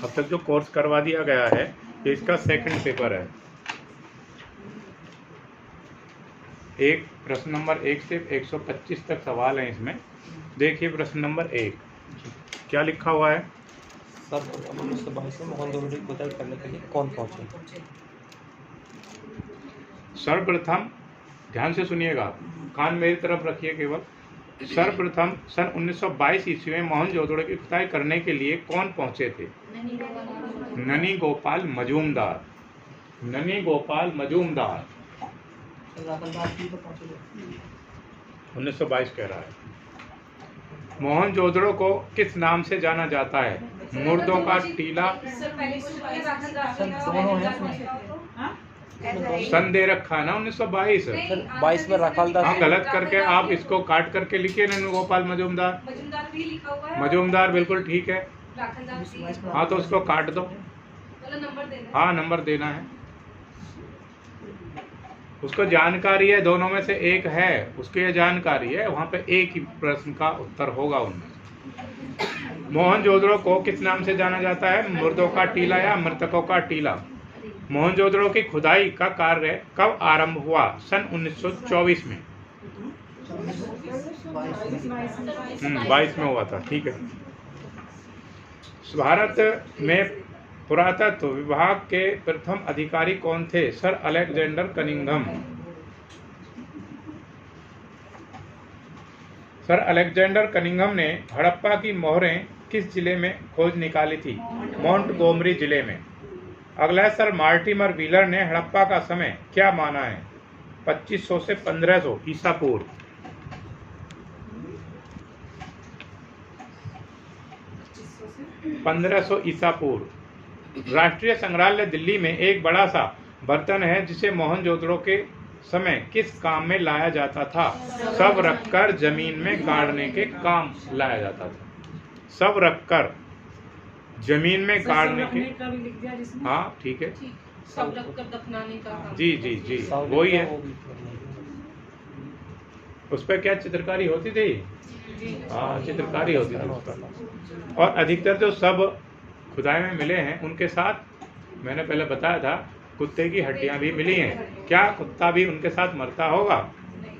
अब तक जो कोर्स करवा दिया गया है ये इसका सेकंड पेपर है। एक प्रश्न नंबर 1 से 125 तक सवाल हैं इसमें। देखिए प्रश्न नंबर 1 क्या लिखा हुआ है। सर्वप्रथम 1922 में मोहन जोदड़ो की खुदाई करने के लिए कौन पहुंचे? सर्वप्रथम, ध्यान से सुनिएगा, कान मेरी तरफ रखिए केवल। सर्वप्रथम सन 1922 ईस्वी में मोहनजोदड़ो की खुदाई करने के लिए कौन पहुंचे थे? ननी गोपाल मजूमदार। ननी गोपाल मजूमदार 1922 कह रहा है। मोहनजोदड़ो को किस नाम से जाना जाता है? मुर्दों का टीला। सन दे रखा है ना 1922। 22 में राखालदास। हाँ, गलत करके आप इसको काट करके लिखिए ननी गोपाल मजूमदार। भी लिखा हुआ है। मजूमदार बिल्कुल ठीक है। हाँ तो उसको काट दो। नंबर देना। हाँ नंबर देना है। उसको जानकारी है, दोनों में से एक है, उसको ये जानकारी है, वहाँ पे एक ही प्रश्न का उत्तर होगा उनमें। मोहनजोदड़ो को किस नाम से जाना जाता है? मुर्दों का टीला या मृतकों का टीला। मोहनजोदड़ो की खुदाई का कार्य कब आरंभ हुआ? सन 1924 में। 22 में हुआ था, ठीक है। भारत में पुरातत्व विभाग के प्रथम अधिकारी कौन थे? Sir Alexander Cunningham. Sir Alexander Cunningham ने हड़प्पा की मोहरें किस जिले में खोज निकाली थी? मोंटगोमरी जिले में। अगला है सर मार्टिमर व्हीलर ने हड़प्पा का समय क्या माना है? 2500 से 1500 ईसा पूर्व। 1500 ईसा पूर्व। राष्ट्रीय संग्रहालय दिल्ली में एक बड़ा सा बर्तन है जिसे मोहनजोदड़ो के समय किस काम में लाया जाता था? सब रखकर जमीन में गाड़ने के काम लाया जाता था। सब रखकर जमीन में गाड़ने के। हाँ ठीक है, सब रखकर दफनाने का। जी जी जी वही है। उस पर क्या चित्रकारी होती थी? हाँ चित्रकारी होती थी उस पर। और अधिकतर जो सब खुदाई में मिले हैं उनके साथ मैंने पहले बताया था कुत्ते की हड्डियां भी मिली हैं। क्या कुत्ता भी उनके साथ मरता होगा?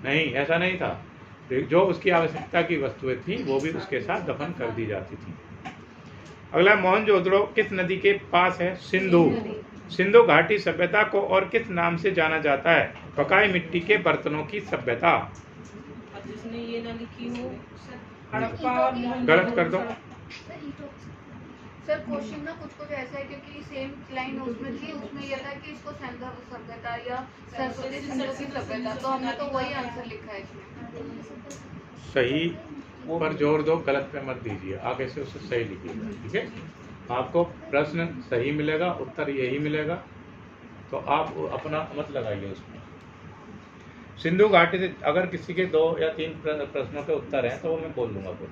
नहीं, ऐसा नहीं था। जो उसकी आवश्यकता की वस्तुएं थी वो भी उसके साथ दफन कर दी जाती थी। अगला, मोहनजोदड़ो किस नदी के पास है? सिंधु। सिंधु घाटी सभ्यता को और किस नाम से जाना जाता है? पकाई मिट्टी के बर्तनों की सभ्यता। जिसने ये ना लिखी हो गलत कर दो। सर क्वेश्चन ना कुछ ऐसा है क्योंकि सेम लाइन उसमें थी, उसमें यह था कि इसको सिंधु सभ्यता या सरस्वती सिंधु की सभ्यता, तो हमने तो वही आंसर लिखा है इसमें। सही पर जोर दो, गलत पे मत दीजिए, आगे से उसे सही लिखिएगा, ठीक है। आपको प्रश्न सही मिलेगा, उत्तर यही मिलेगा, तो आप अपना मत लगाइए उसमें। सिंधु घाटी से अगर किसी के 2 या 3 प्रश्नों के उत्तर हैं तो वो मैं बोल दूंगा फिर।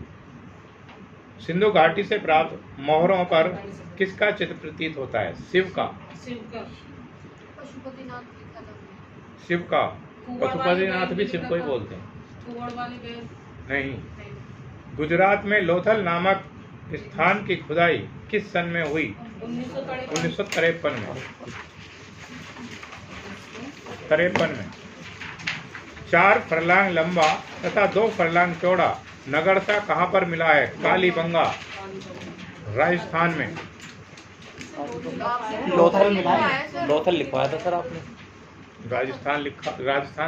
सिंधु घाटी से प्राप्त मोहरों पर किसका चित्र प्रतीत होता है? शिव का। शिव का। पशुपतिनाथ भी शिव को ही बोलते हैं। नहीं। गुजरात में लोथल नामक स्थान की खुदाई किस सन में हुई? 1953 में। 53 में। 4 फरलांग लंबा तथा 2 फरलांग चौड़ा नगरसा कहाँ पर मिला है? कालीबंगा, राजस्थान में। लोथल मिला है। लोथल लिखवाया था सर आपने। राजस्थान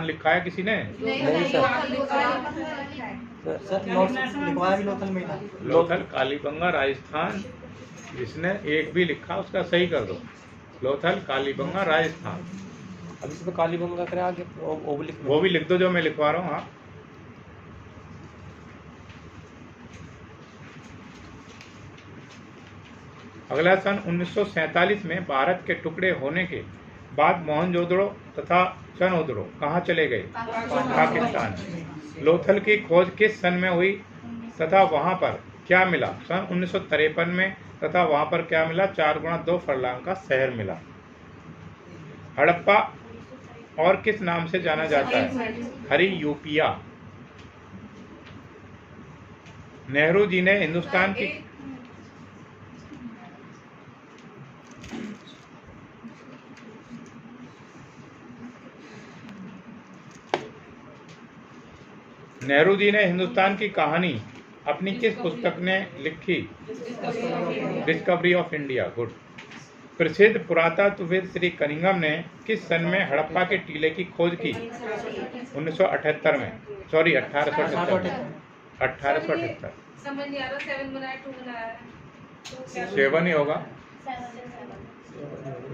लिखा है किसी ने? नहीं सर लिखवाया भी लोथल में। लोथल, कालीबंगा, राजस्थान। जिसने एक भी लिखा उसका सही कर दो। लोथल, कालीबंगा, राजस्थान। अब इस पे कालीबंगा करे आगे वो भी लिख दो जो मैं लिखवा रहा हूँ। हाँ अगला, सन 1947 में भारत के टुकड़े होने के बाद मोहनजोदड़ो तथा चनोदड़ो कहाँ चले गए? पाकिस्तान। लोथल की खोज किस सन में हुई तथा वहाँ पर क्या मिला? सन 1953 में। तथा वहाँ पर क्या मिला? 4x2 फरलांग का शहर मिला। हड़प्पा और किस नाम से जाना जाता है? हरियूपिया। नेहरू जी ने हिंदुस्तान की नेहरू जी ने हिंदुस्तान की कहानी अपनी किस पुस्तक ने लिखी? Discovery of India. गुड। प्रसिद्ध पुरातत्वविद श्री कनिंघम ने किस सन में हड़प्पा के टीले की खोज की? 1978 में, सॉरी 1878। समझ नहीं आ रहा, 7 बनाया 2 बनाया है। 7 ही होगा।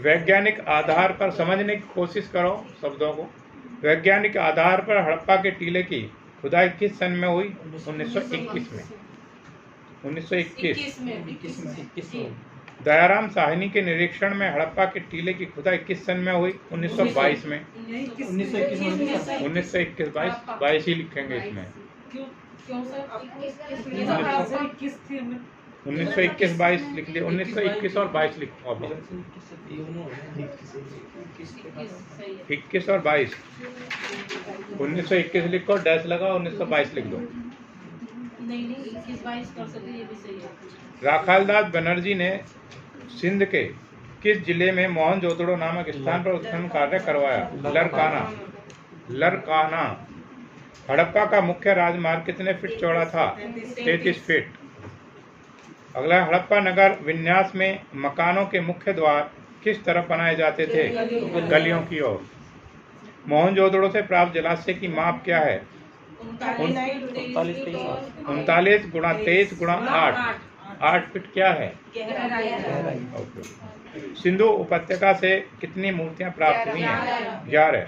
वैज्ञानिक आधार पर समझने की कोशिश करो शब्दों को। वैज्ञानिक आधार पर हड़प्पा के टीले की खुदाई किस सन में हुई? 1921 में। 1921 में। दयाराम साहनी के निरीक्षण में हड़प्पा के टीले की खुदाई किस सन में हुई? 1922 में। 1921 22 ही लिखेंगे इसमें। क्यों सर? 1921 22 लिख लिया। 1921 और 22 लिखो अभी। 21 और 22। 1921 लिखो, डैश लगा, 1922 लिख दो। नहीं 21-22 कर सकते, ये भी सही है। राखालदास बनर्जी ने सिंध के किस जिले में मोहनजोदड़ो नामक स्थान पर उत्खनन कार्य करवाया? लरकाना। हड़प्पा का मुख्य राजमार्ग कितने फीट चौड़ा था? 33 फीट। अगला, हड़प्पा नगर विन्यास में मकानों के मुख्य द्वार किस तरफ बनाए जाते थे? गलियों की ओर। मोहनजोदड़ो से प्राप्त जलाशय की माप क्या है? 39 गुणा 23 गुणा 8 फीट क्या है? ओके। सिंधु उपत्यका से कितनी मूर्तियां प्राप्त हुई हैं? 11।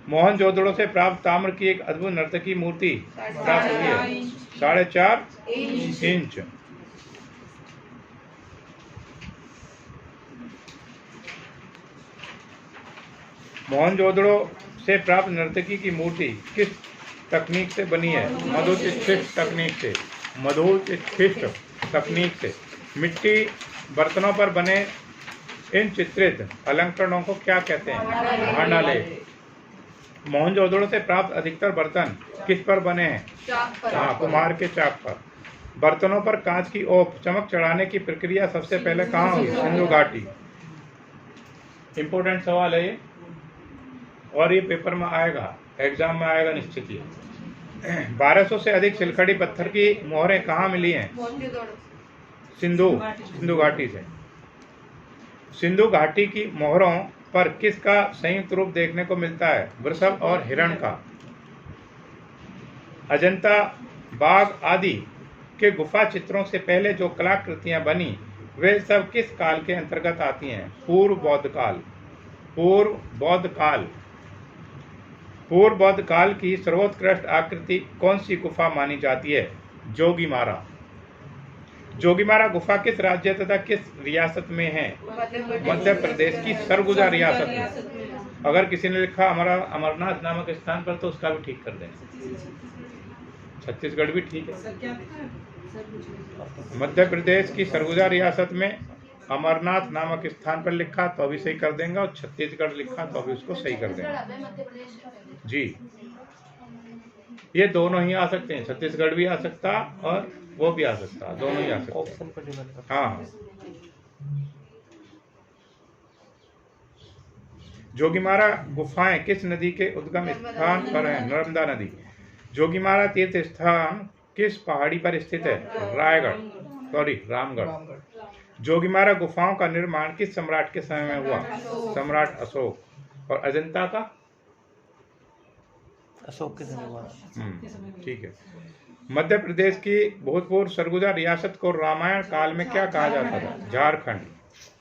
मोहनजोदड़ो से प्राप्त ताम्र की एक अद्भुत नर्तकी मूर्ति प्राप्त हुई है 4.5 इंच। मोहनजोदड़ो से प्राप्त नर्तकी की मूर्ति किस तकनीक से बनी है? मधुचित्रित तकनीक से। मिट्टी बर्तनों पर बने इन चित्रित अलंकरणों को क्या कहते हैं? भांडाले। मोहनजोदड़ो से प्राप्त अधिकतर बर्तन किस पर बने हैं? हाँ, कुम्हार के चाक पर। बर्तनों पर कांच की ओप चमक चढ़ाने की प्रक्रिया सबसे पहले कहाँ हुई? सिंधु घाटी। इंपोर्टेंट सवाल है ये, और ये पेपर में आएगा, एग्जाम में आएगा निश्चित ही। 1200 से अधिक सिलखड़ी पत्थर की मोहरें कहाँ मिली हैं? सिंधु घाटी से। सिंधु घाटी की मोहरों पर किसका संयुक्त रूप देखने को मिलता है? वृषभ और हिरण का। अजंता, बाघ आदि के गुफा चित्रों से पहले जो कलाकृतियां बनी वे सब किस काल के अंतर्गत आती हैं? पूर्व बौद्ध काल की सर्वोत्कृष्ट आकृति कौन सी गुफा मानी जाती है? जोगीमारा गुफा किस राज्य तथा किस रियासत में है? मध्य प्रदेश की सरगुजा रियासत में। अगर किसी ने लिखा हमारा अमरनाथ नामक स्थान पर तो उसका भी ठीक कर दें। छत्तीसगढ़ भी ठीक है। मध्य प्रदेश की सरगुजा रियासत में अमरनाथ नामक स्थान पर लिखा तो अभी सही कर देंगे, और छत्तीसगढ़ लिखा तो अभी उसको सही कर देंगे जी। ये दोनों ही आ सकते हैं, छत्तीसगढ़ भी आ सकता और वो भी आ सकता, दोनों ही आ सकते। ऑप्शन पर डिपेंड करता हाँ। जोगीमारा गुफाएं किस नदी के उद्गम स्थान पर हैं? नर्मदा नदी। जोगीमारा तीर्थ स्थान किस पहाड़ी पर स्थित है? रामगढ़। जोगीमारा गुफाओं का निर्माण किस सम्राट के समय में हुआ? सम्राट अशोक। और अजंता का? अशोक के समय हुआ। ठीक है। मध्य प्रदेश की भूतपूर्व सरगुजा रियासत को रामायण काल में क्या कहा जाता था? झारखंड।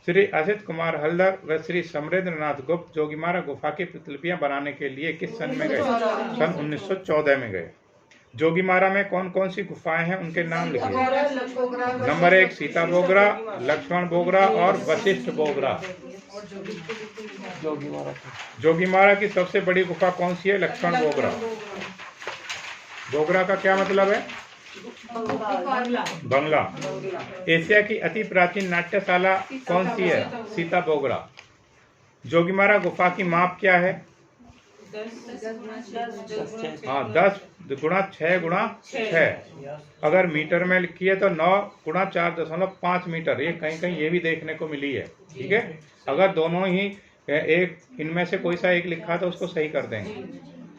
श्री असित कुमार हल्दर व श्री समरेंद्रनाथ गुप्त जोगीमारा गुफा की प्रतिलिपियां बनाने के लिए किस सन में गए? सन 1914 में गए। जोगीमारा में कौन कौन सी गुफाएं हैं उनके नाम लिखिए। नंबर 1 सीता बोगरा, लक्ष्मण बोगरा और वशिष्ठ बोगरा। जोगीमारा की सबसे बड़ी गुफा कौन सी है? लक्ष्मण बोगरा। बोगरा का क्या मतलब है? बंगला। एशिया की अति प्राचीन नाट्यशाला कौन सी है? सीता बोगरा। जोगीमारा गुफा की माप क्या है? 10 गुणा 6 गुणा 6। अगर मीटर में लिखी है तो 9 गुणा 4.5 मीटर। ये कहीं ये भी देखने को मिली है। ठीक है। अगर दोनों ही एक इनमें से कोई सा एक लिखा तो उसको सही कर देंगे।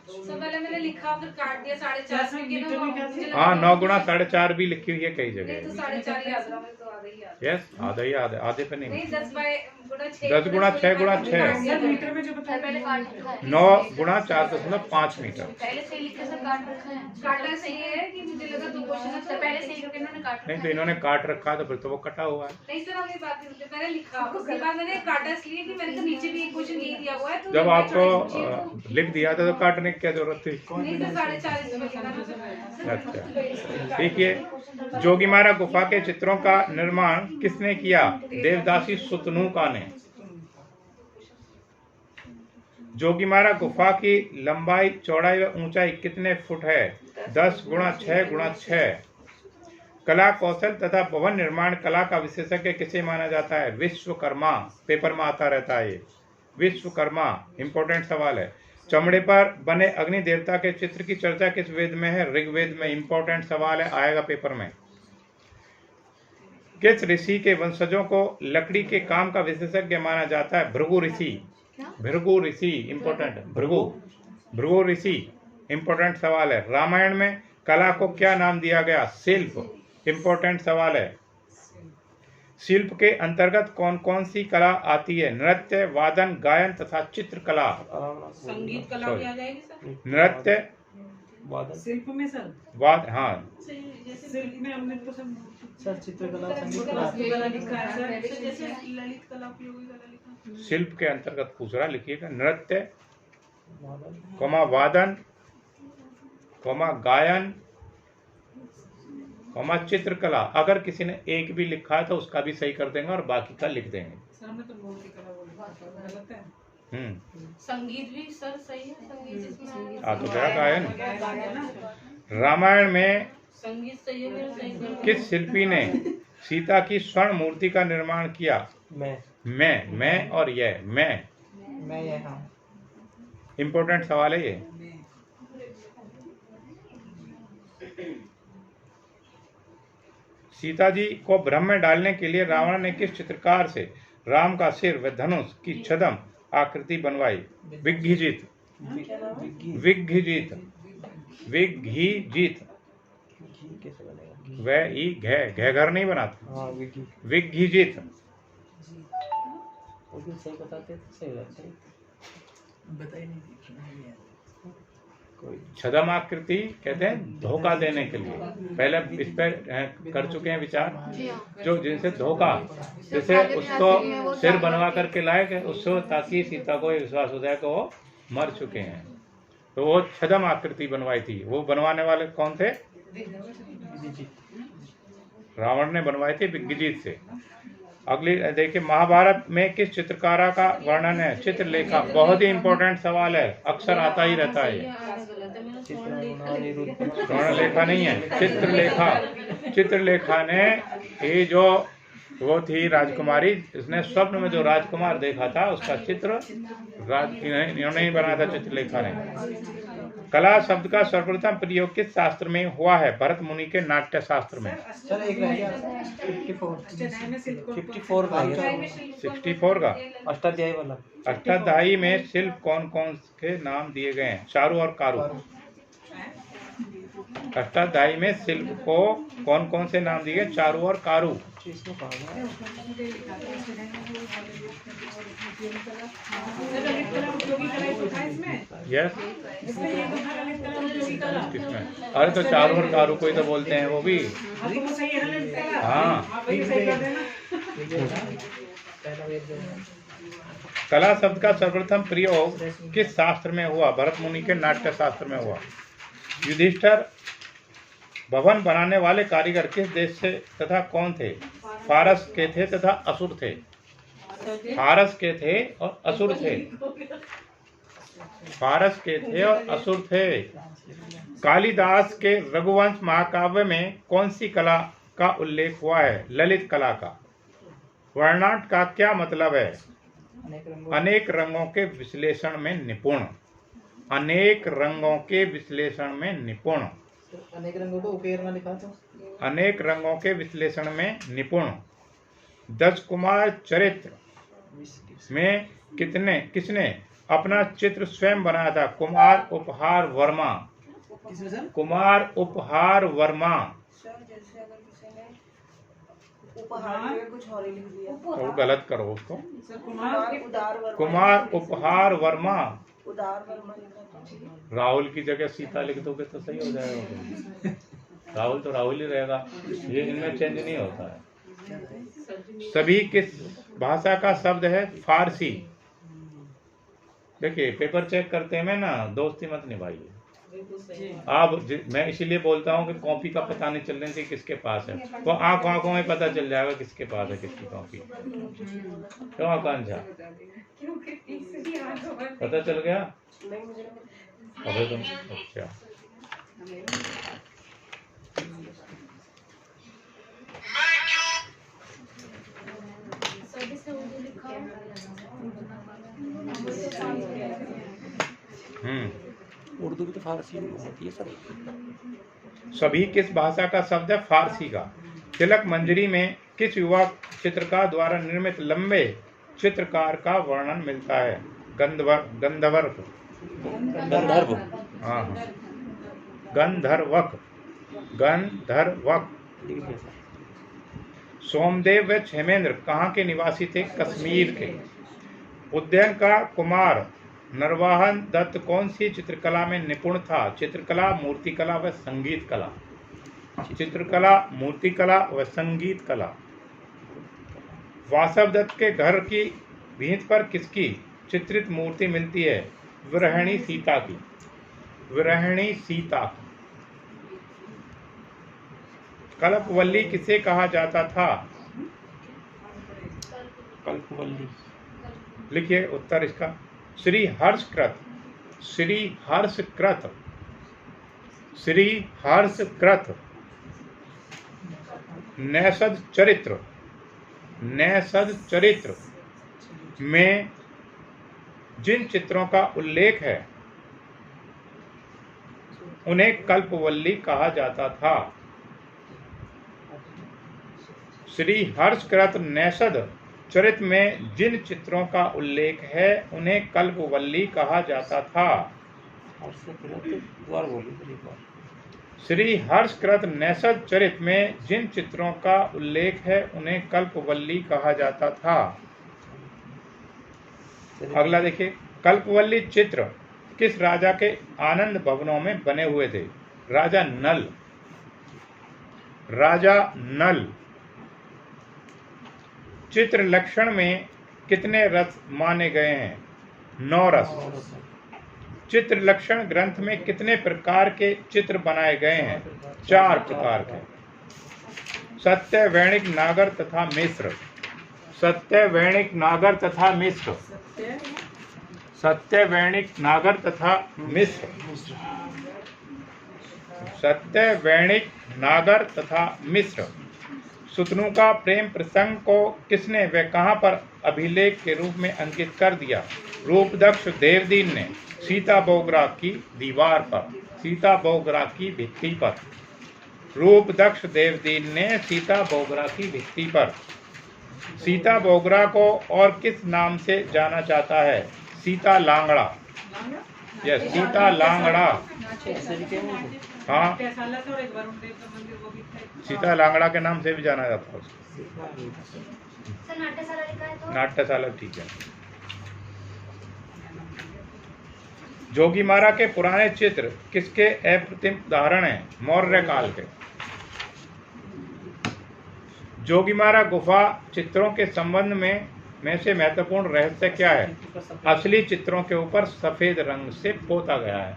सब पहले मैंने लिखा फिर काट दिया 4.5 में मीटर में क्या थी? हाँ 9 गुणा 4.5 भी लिखी हुई है कई नहीं तो जगह। 4.5 याद रहा मुझे, तो आधा ही याद यस आधा ही आधे पे नहीं। नहीं 10 बाय गुणा 6 10 गुणा 6 गुणा 6 सर मीटर में जो सर बताया पहले काट रखा है 9 गुणा 4.5 मीटर। पहले से ही लिख के सर काट रखा है काटना सही है कि मुझे लगा 2 क्वेश्चन सर पहले से ही करके इन्होंने काट नहीं रखा तो है इन्होंने काट रखा तो फिर तो वो कटा हुआ है। नहीं सर हमें बात नहीं, मैंने लिखा उसके बाद मैंने काटा इसलिए कि मैंने तो नीचे भी एक क्वेश्चन यही दिया हुआ है, तो जब मैं आपको छोटी- लिख दिया था तो काटने की क्या जरूरत थी? नहीं तो 4.5 में लिखा ना सर। अच्छा ठीक है। जोगीमारा गुफा के चित्रों का निर्माण किसने किया? देवदासी सुतनुका ने। जोगीमारा गुफा की लंबाई चौड़ाई व ऊंचाई कितने फुट है? 10 गुणा 6 गुणा 6। कला कौशल तथा भवन निर्माण कला का विशेषज्ञ किसे माना जाता है? विश्वकर्मा। पेपर में आता रहता है ये विश्वकर्मा। इंपॉर्टेंट सवाल है। चमड़े पर बने अग्नि देवता के चित्र की चर्चा किस वेद में है? ऋग्वेद में। इंपॉर्टेंट सवाल है, आएगा पेपर में। किस ऋषि के वंशजों को लकड़ी के काम का विशेषज्ञ माना जाता है? भृगु ऋषि। भृगु ऋषि इंपॉर्टेंट। भृगु ऋषि इंपॉर्टेंट सवाल है। रामायण में कला को क्या नाम दिया गया? शिल्प। इंपॉर्टेंट सवाल है। शिल्प के अंतर्गत कौन कौन सी कला आती है? नृत्य, वादन, गायन तथा चित्रकला। संगीत कला Sorry. भी आ जाएगी सर। नृत्य, वादन शिल्प में सर, वाद, हाँ शिल्प में हमने तो सर चित्रकला संगीत कला वास्तुकला लिखा है सर, जैसे ललित कला उपयोगी कला लिखा। शिल्प के अंतर्गत पूछ रहा, लिखिएगा। नृत्य, वादन वादन, गायन, चित्रकला। अगर किसी ने एक भी लिखा है तो उसका भी सही कर देंगे और बाकी का लिख देंगे। सर हमने तो मूर्ति कला बोला, गलत है। संगीत भी सर सही है, संगीत इसमें आ तो गया गायन। गायन ना, रामायण में संगीत सही है, मेरा सही कर किस शिल्पी ने सीता की स्वर्ण मूर्ति का निर्माण किया? मैं और यह मैं यहाँ इंपॉर्टेंट सवाल है ये। सीता जी को भ्रम में डालने के लिए रावण ने किस चित्रकार से राम का सिर व धनुष की छद्म आकृति बनवाई? विघ्घीजित। कैसे बनेगा? वह ई घे घर नहीं बनाता। हाँ विकी, विघ्घीजित। वो भी सही बताते तो सही रहता है। कोई छद्म आकृति कहते हैं धोखा देने के लिए। पहले इस पर कर चुके हैं विचार। जी हाँ जो जिनसे धोखा, जैसे उसको सिर बनवा करके लाए गए उसको, ताकि सीता को ये विश्वास हो जाए कि वो मर चुके हैं, तो वो छद्म आकृति बनवाई थी। वो बनवाने वाले कौन थे? रावण ने बनवाई थी विघ्घीजित से। अगली देखिए, महाभारत में किस चित्रकारा का वर्णन है? चित्रलेखा। बहुत ही इंपॉर्टेंट सवाल है, अक्सर आता ही रहता है ये। स्वर्णलेखा नहीं है, चित्रलेखा। चित्रलेखा ने ये जो वो थी राजकुमारी, इसने स्वप्न में जो राजकुमार देखा था उसका चित्र इन्होंने ही बनाया था, चित्रलेखा ने। कला शब्द का सर्वप्रथम प्रयोग किस शास्त्र में हुआ है? भरत मुनि के नाट्य शास्त्र में। सर एक रह गया 54 रह गया 64 का अष्टाध्यायी वाला। अष्टाध्यायी में शिल्प कौन कौन के नाम दिए गए हैं? चारु और कारु। अष्टाध्यायी में शिल्प को कौन कौन से नाम दिए गए? चारु और कारु। इसमें कहा गया ललित कला उपयोगी कला ही तो था इसमें, यस, इसमें ये तो था ललित कला उपयोगी कला। किसमें? अरे तो चारु और कारु को ही तो बोलते हैं वो भी। हाँ तो वो सही है ना ललित कला। हाँ। आप वही सही कर देना। पहला वेद जो है। कला शब्द का सर्वप्रथम प्रयोग किस शास्त्र में हुआ? भरत मुनि के नाट्य शास्त्र में हुआ। युधिष्ठिर भवन बनाने वाले कारीगर किस देश से तथा कौन थे? फारस के थे तथा असुर थे। फारस के थे और असुर थे। फारस के थे और असुर थे। कालिदास के रघुवंश महाकाव्य में कौन सी कला का उल्लेख हुआ है? ललित कला का। वर्णाट का क्या मतलब है? अनेक रंगों के विश्लेषण में निपुण। अनेक रंगों के विश्लेषण में निपुण। अनेक रंगों को उकेरना लिखा था। अनेक रंगों के विश्लेषण में निपुण। दश कुमार चरित्र में किसने अपना चित्र स्वयं बनाया था? कुमार उपहार वर्मा। किसमें सर? कुमार उपहार वर्मा। सर जैसे अगर किसी ने उपहार में कुछ और ही लिख दिया। तो गलत करो उसको। सर कुमार उदार वर्मा। कुमार उपहार वर्मा। उदार वर्मा लिखा था। राहुल की जगह सीता लिख दोगे तो सही हो जाएगा। राहुल तो राहुल ही रहेगा, ये इनमें चेंज नहीं होता है। सभी किस भाषा का शब्द है? फारसी। देखिए पेपर चेक करते हैं ना, दोस्ती मत निभाइए। आप मैं इसीलिए बोलता हूँ कि कॉपी का पता नहीं चलने से किसके पास है, तो आंखों में पता चल जाएगा किसके पास है किसकी कॉपी। क्यों आकांक्षा, पता चल गया? अबे तुम अच्छा। उर्दू भी तो फारसी में होती है सर। सभी किस भाषा का शब्द है? फारसी का। तिलक मंजरी में किस युवा चित्रकार द्वारा निर्मित लंबे चित्रकार का वर्णन मिलता है? गंधर्व। हाँ, गंधर्वक। सोमदेव व क्षेमेंद्र कहाँ के निवासी थे? कश्मीर के। उद्यान का कुमार नरवाहन दत्त कौन सी चित्रकला में निपुण था? चित्रकला, मूर्तिकला व संगीत कला। चित्रकला, मूर्तिकला व संगीत कला। वासव दत्त के घर की भिंत पर किसकी चित्रित मूर्ति मिलती है? विरहिणी सीता की। विरहिणी सीता। कल्पवल्ली किसे कहा जाता था? कल्पवल्ली। लिखिए उत्तर इसका। श्री हर्षकृत। श्री हर्षकृत। श्री हर्षकृत। नैषध चरित्र। नैषध चरित्र में जिन चित्रों का उल्लेख है उन्हें कल्पवल्ली कहा जाता था। श्री हर्षकृत नैषध चरित्र में जिन चित्रों का उल्लेख है उन्हें कल्पवल्ली कहा जाता था। श्री हर्षकृत नैषध चरित्र में जिन चित्रों का उल्लेख है उन्हें कल्पवल्ली कहा जाता था। अगला देखिए, कल्पवल्ली चित्र किस राजा के आनंद भवनों में बने हुए थे? राजा नल। राजा नल। चित्र लक्षण में कितने रस माने गए हैं? 9 रस। चित्र लक्षण ग्रंथ में कितने प्रकार के चित्र बनाए गए हैं? 4 प्रकार के। सत्य, वैणिक, नागर तथा मिश्र। सत्य, वैणिक, नागर तथा मिश्र। सत्य, वैणिक, नागर तथा मिश्र। सत्य, वैणिक, नागर तथा मिश्र। सुतनु का प्रेम प्रसंग को किसने व कहाँ पर अभिलेख के रूप में अंकित कर दिया? रूपदक्ष देवदीन ने सीता बोगरा की दीवार पर। सीता बोगरा की भित्ति पर। रूपदक्ष देवदीन ने सीता बोगरा की भित्ति पर। सीता बोगरा को और किस नाम से जाना जाता है? सीता लांगड़ा। यस, सीता लांगड़ा। हाँ, सीता लांगड़ा के नाम से भी जाना जाता है उसको। नाट्यशाला लिखा है तो? नाट्यशाला, ठीक है। जोगीमारा के पुराने चित्र किसके अप्रतिम उदाहरण हैं? मौर्य काल के। जोगीमारा गुफा चित्रों के संबंध में से महत्वपूर्ण रहस्य क्या है? असली चित्रों के ऊपर सफेद रंग से पोता गया है।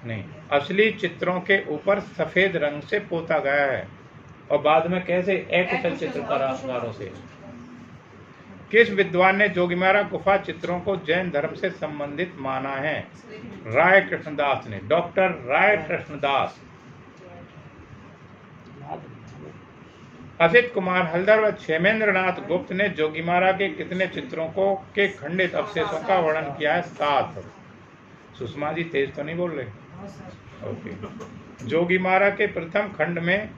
नहीं, असली चित्रों के ऊपर सफेद रंग से पोता गया है और बाद में कैसे अकुशल चित्रकारों से। किस विद्वान ने जोगीमारा गुफा चित्रों को जैन धर्म से संबंधित माना है? राय कृष्णदास ने। डॉक्टर राय कृष्णदास। असित कुमार हल्दर व क्षेमेंद्रनाथ गुप्त ने जोगीमारा के कितने चित्रों के खंडित अवशेषों का वर्णन किया है? 7। सुषमा जी तेज तो नहीं बोल रहे? ओके। जोगीमारा के प्रथम खंड में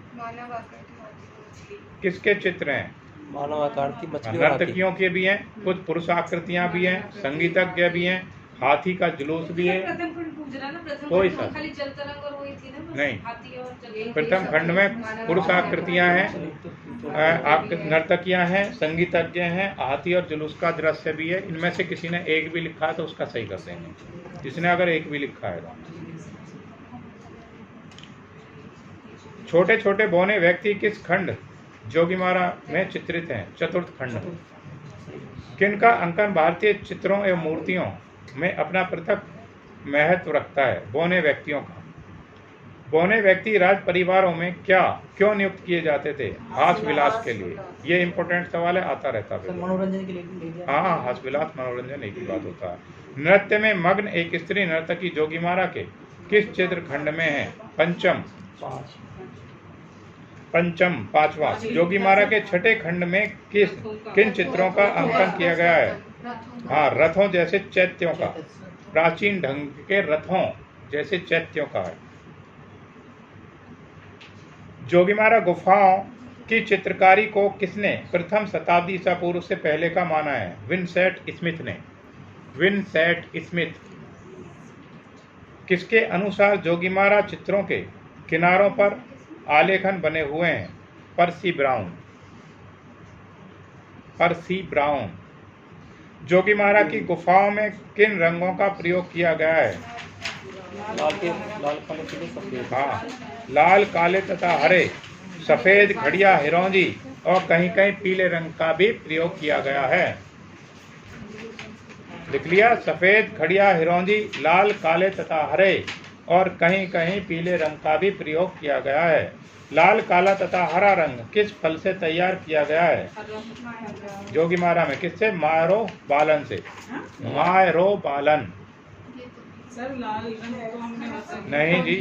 किसके चित्र हैं? मानव आकार की मछली और हाथी। नर्तकियों के भी हैं, कुछ पुरुष आकृतियां भी हैं, संगीतज्ञ भी हैं, हाथी का जुलूस भी है। प्रथम खंड पूछ रहा ना, प्रथम कोई खंड सा में खाली जल तरंग और वही थी ना बस? नहीं। हाथी और जल। प्रथम खंड में पुरुष आकृतियां हैं, नर्तकियां हैं, संगीतज्ञ हैं, हाथी और जुलूस का दृश्य भी है। इनमें से किसी ने एक भी लिखा है तो उसका सही कर देंगे, जिसने अगर एक भी लिखा है तो। छोटे छोटे बौने व्यक्ति किस खंड जोगीमारा में चित्रित हैं? चतुर्थ खंड। किनका अंकन भारतीय चित्रों एवं मूर्तियों में अपना पृथक महत्व रखता है? बौने व्यक्तियों का। बौने व्यक्ति राज परिवारों में क्यों नियुक्त किए जाते थे? हास विलास के लिए। ये इंपॉर्टेंट सवाल है, आता रहता है। मनोरंजन के लिए। हाँ, हास विलास मनोरंजन एक ही बात होता है। नृत्य में मग्न एक स्त्री नर्तकी जोगीमारा के किस चित्र खंड में है? पांचवा। जोगीमारा के छठे खंड में किन चित्रों का अंकन किया गया है? हाँ, रथों जैसे चैत्यों का। प्राचीन ढंग के रथों जैसे चैत्यों का है। जोगीमारा गुफाओं की चित्रकारी को किसने प्रथम शताब्दी ईसा पूर्व से पहले का माना है? विंसेंट स्मिथ ने। Vincent Smith. किसके अनुसार जोगीमारा चित्रों के किनारों पर आलेखन बने हुए हैं? पर्सी ब्राउन। जोगीमारा की गुफाओं में किन रंगों का प्रयोग किया गया है? लाल काले पीले सफेद। हाँ, लाल काले तथा हरे, सफेद, घड़िया, हिरौंजी और कहीं कहीं पीले रंग का भी प्रयोग किया गया है। लिख लिया? सफेद, घड़िया, हिरौंजी, लाल, काले तथा हरे और कहीं कहीं पीले रंग का भी प्रयोग किया गया है। लाल, काला तथा हरा रंग किस फल से तैयार किया गया है? जोगीमारा में किससे? मायरोबालन से। मायरोबालन। सर लाल रंग तो हमने नहीं जी,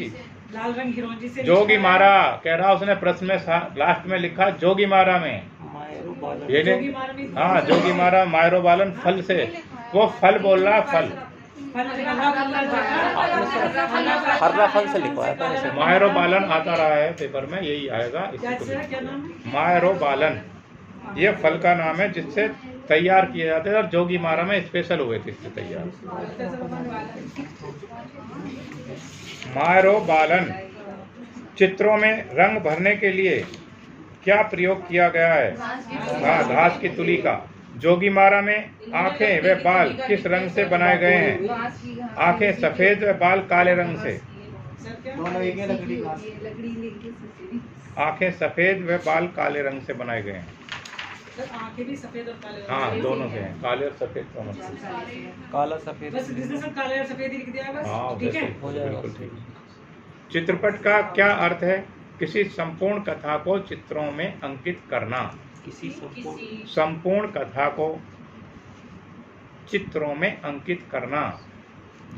लाल रंग हिरोंजी से जोगीमारा कह रहा, उसने प्रश्न में लास्ट में लिखा जोगीमारा में। ये नहीं, हाँ, जोगीमारा मायरोबालन फल से। वो फल बोल रहा, फल। हर्रा फल से लिखवाया था ऐसे। मायरोबालन आता रहा है पेपर में, यही आएगा। मायरोबालन ये फल का नाम है जिससे तैयार किए जाते थे और जोगीमारा में स्पेशल हुए थे इससे तैयार। मायरोबालन चित्रों में रंग भरने के लिए क्या प्रयोग किया गया है? हाँ, घास की तुली का। जोगीमारा में आंखें व बाल किस रंग से बनाए गए हैं? आंखें सफेद व बाल काले रंग से। आंखें सफेद व बाल काले रंग से बनाए गए हैं। आंखें भी सफेद और काले। हाँ, दोनों से हैं, काले और सफेद दोनों से। काला सफेद। बस जिसने सब काले और सफेद ही लिख दिया बस। हाँ, ठीक है। हो जाएगा। बिल्कुल ठीक। चित्रपट का क्या अर्थ है? किसी संपूर्ण कथा को चित्रों में अंकित करना। किसी संपूर्ण कथा को चित्रों में अंकित करना।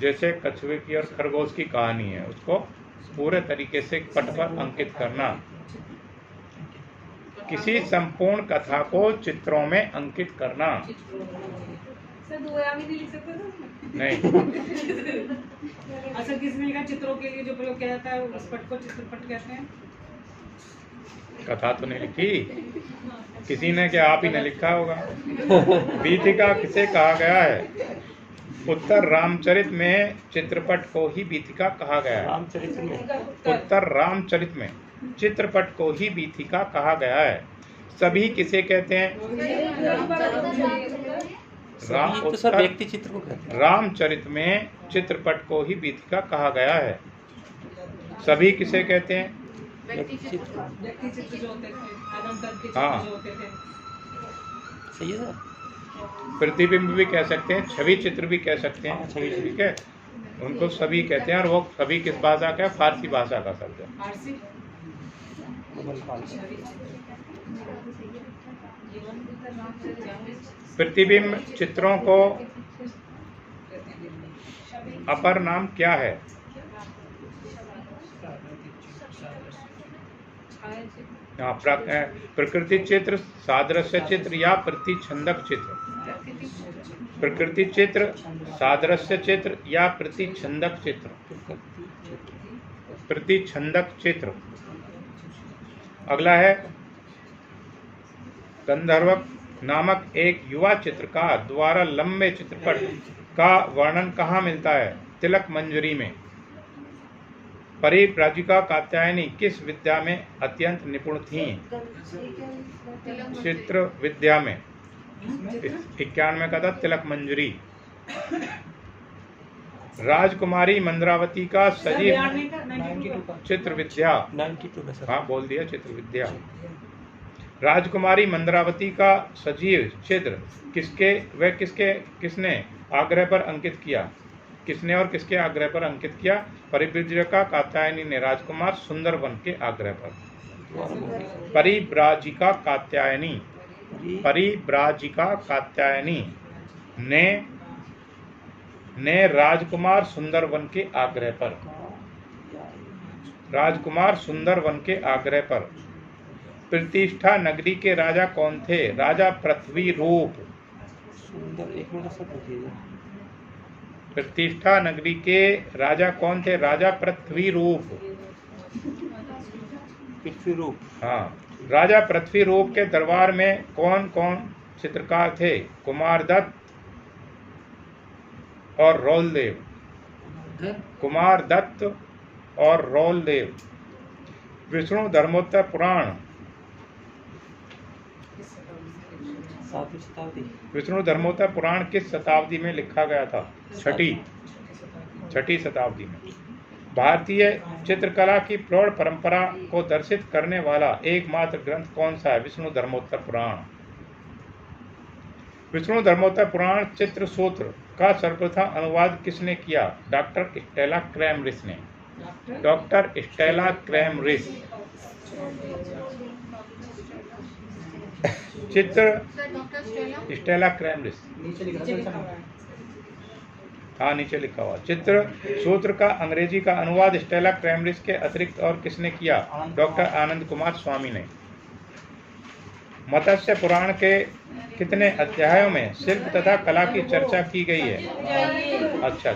जैसे कछुए की और खरगोश की कहानी है, उसको पूरे तरीके से पट पर अंकित करना। किसी संपूर्ण कथा को चित्रों में अंकित करना। सर दुआ भी नहीं लिख सकते थे? नहीं। अच्छा, किसने लिखा चित्रों के लिए जो प्रयोग किया जाता है उस पट को चित्रपट कहते हैं? कथा तो नहीं लिखी किसी ने, क्या आप ही ने लिखा होगा। बीथिका किसे कहा गया है? उत्तर रामचरित में चित्रपट को ही बीथिका कहा गया है। रामचरित में। उत्तर रामचरित में चित्रपट को ही बीथिका कहा गया है। सभी किसे कहते हैं? तो सर व्यक्ति चित्र को कहते हैं। रामचरित में चित्रपट को ही बीथिका कहा गया है। सभी किसे कहते हैं? व्यक्ति चित्र। व्यक्ति चित्र जो होते थे, आदम तक के हाँ। चित्र जो होते थे। सही है सर। प्रतिबिंब भी कह सकते हैं, छवि चित्र भी कह सकते हैं। हाँ, छवि चित्र। ठीक है, उनको सभी कहते हैं। और वो सभी किस भाषा का है? फारसी भाषा का शब्द है। फारसी। प्रतिबिंब चित्रों को अपर नाम क्या है? प्रकृति चित्र, सादृश्य चित्र या प्रतिछंदक चित्र? प्रकृति चित्र, सादृश्य चित्र या प्रतिछंदक चित्र? प्रतिछंदक चित्र। अगला है गंधर्व नामक एक युवा चित्रकार द्वारा लंबे चित्रपट का वर्णन कहाँ मिलता है? तिलक मंजरी में। परिव्राजिका कात्यायनी किस विद्या में अत्यंत निपुण थीं? चित्र विद्या में। 91 का था तिलक मंजरी। राजकुमारी मंद्रावती का सजीव चित्र विद्या। 92 में सर। हाँ बोल दिया, चित्र विद्या। राजकुमारी मंद्रावती का सजीव चित्र किसने आग्रह पर अंकित किया? किसने और किसके आग्रह पर अंकित किया? परिव्राजिका कात्यायनी ने राजकुमार सुंदरवन के आग्रह पर। परिव्राजिका कात्यायनी ने राजकुमार सुंदरवन के आग्रह पर। राजकुमार सुंदरवन के आग्रह पर। प्रतिष्ठा नगरी के राजा कौन थे? राजा पृथ्वी रूप। सुंदर, एक मिनट सर पूछिए। प्रतिष्ठा नगरी के राजा कौन थे? राजा पृथ्वी रूप। पृथ्वी रूप। हाँ, राजा पृथ्वी रूप के दरबार में कौन कौन चित्रकार थे? कुमार दत्त और रोलदेव। कुमार दत्त और रोलदेव। विष्णु धर्मोत्तर पुराण 7वीं शताब्दी। विष्णु धर्मोत्तर पुराण किस शताब्दी में लिखा गया था? छठी शताब्दी में। भारतीय चित्रकला की प्रौढ़ परंपरा को दर्शित करने वाला एकमात्र ग्रंथ कौन सा है? विष्णु धर्मोत्तर पुराण। विष्णु धर्मोत्तर पुराण चित्र सूत्र का सर्वप्रथम अनुवाद किसने किया? डॉक्टर स्टेला क्रैमरिस ने। Doctor Stella Kramrisch. चित्र स्टेला क्रैमरिस। हाँ नीचे लिखा हुआ। चित्र सूत्र का अंग्रेजी का अनुवाद स्टेला क्रैमरिस के अतिरिक्त और किसने किया? डॉक्टर आनंद कुमार स्वामी ने। मत्स्य पुराण के कितने अध्यायों में शिल्प तथा कला की चर्चा की गई है? अच्छा।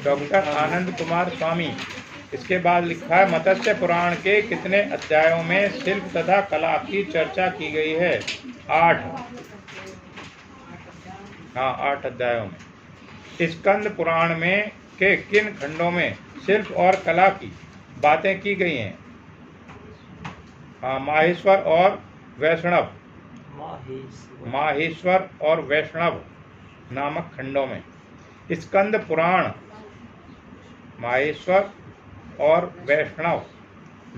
डॉक्टर आनंद कुमार स्वामी। इसके बाद लिखा है मत्स्य पुराण के कितने अध्यायों में शिल्प तथा कला की चर्चा की गई है? 8। हाँ 8 अध्यायों में। स्कंद पुराण में के किन खंडों में शिल्प और कला की बातें की गई हैं? हाँ माहेश्वर और वैष्णव। माहेश्वर और वैष्णव नामक खंडों में। स्कंद पुराण माहेश्वर और वैष्णव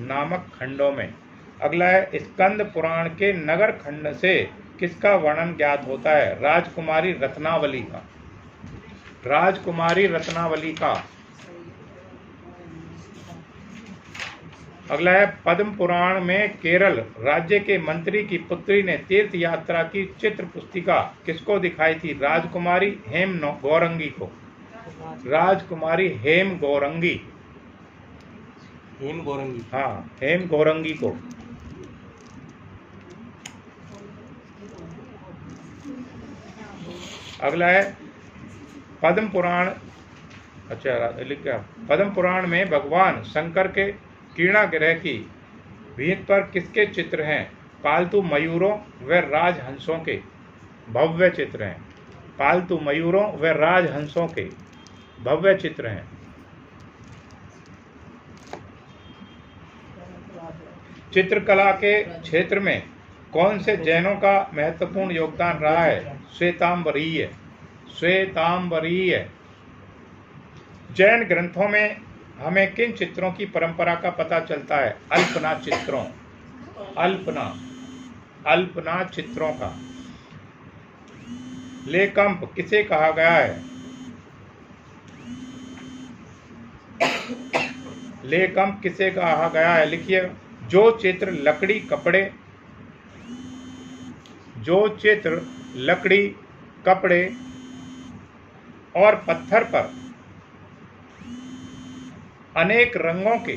नामक खंडों में। अगला है स्कंद पुराण के नगर खंड से किसका वर्णन ज्ञात होता है? राजकुमारी रत्नावली का। राजकुमारी रत्नावली का। अगला है पद्म पुराण में केरल राज्य के मंत्री की पुत्री ने तीर्थ यात्रा की चित्र पुस्तिका किसको दिखाई थी? राजकुमारी हेम गौरंगी को। राजकुमारी हेम गौरंगी। हेम गौरंगी। हाँ हेम गौरंगी को। अगला है पद्म पुराण। अच्छा लिख गया। पद्म पुराण में भगवान शंकर के कीर्णागृह की भीत पर किसके चित्र हैं? पालतू मयूरों व राजहंसों के भव्य चित्र हैं। पालतू मयूरों व राजहंसों के भव्य चित्र हैं। चित्रकला के क्षेत्र में कौन से जैनों का महत्वपूर्ण योगदान रहा है? श्वेतांबरीय। श्वेतांबरीय। जैन ग्रंथों में हमें किन चित्रों की परंपरा का पता चलता है? अल्पना चित्रों। अल्पना चित्रों का। लेकंप किसे कहा गया है? लेकंप किसे कहा गया है? लिखिए। जो चित्र लकड़ी कपड़े और पत्थर पर अनेक रंगों के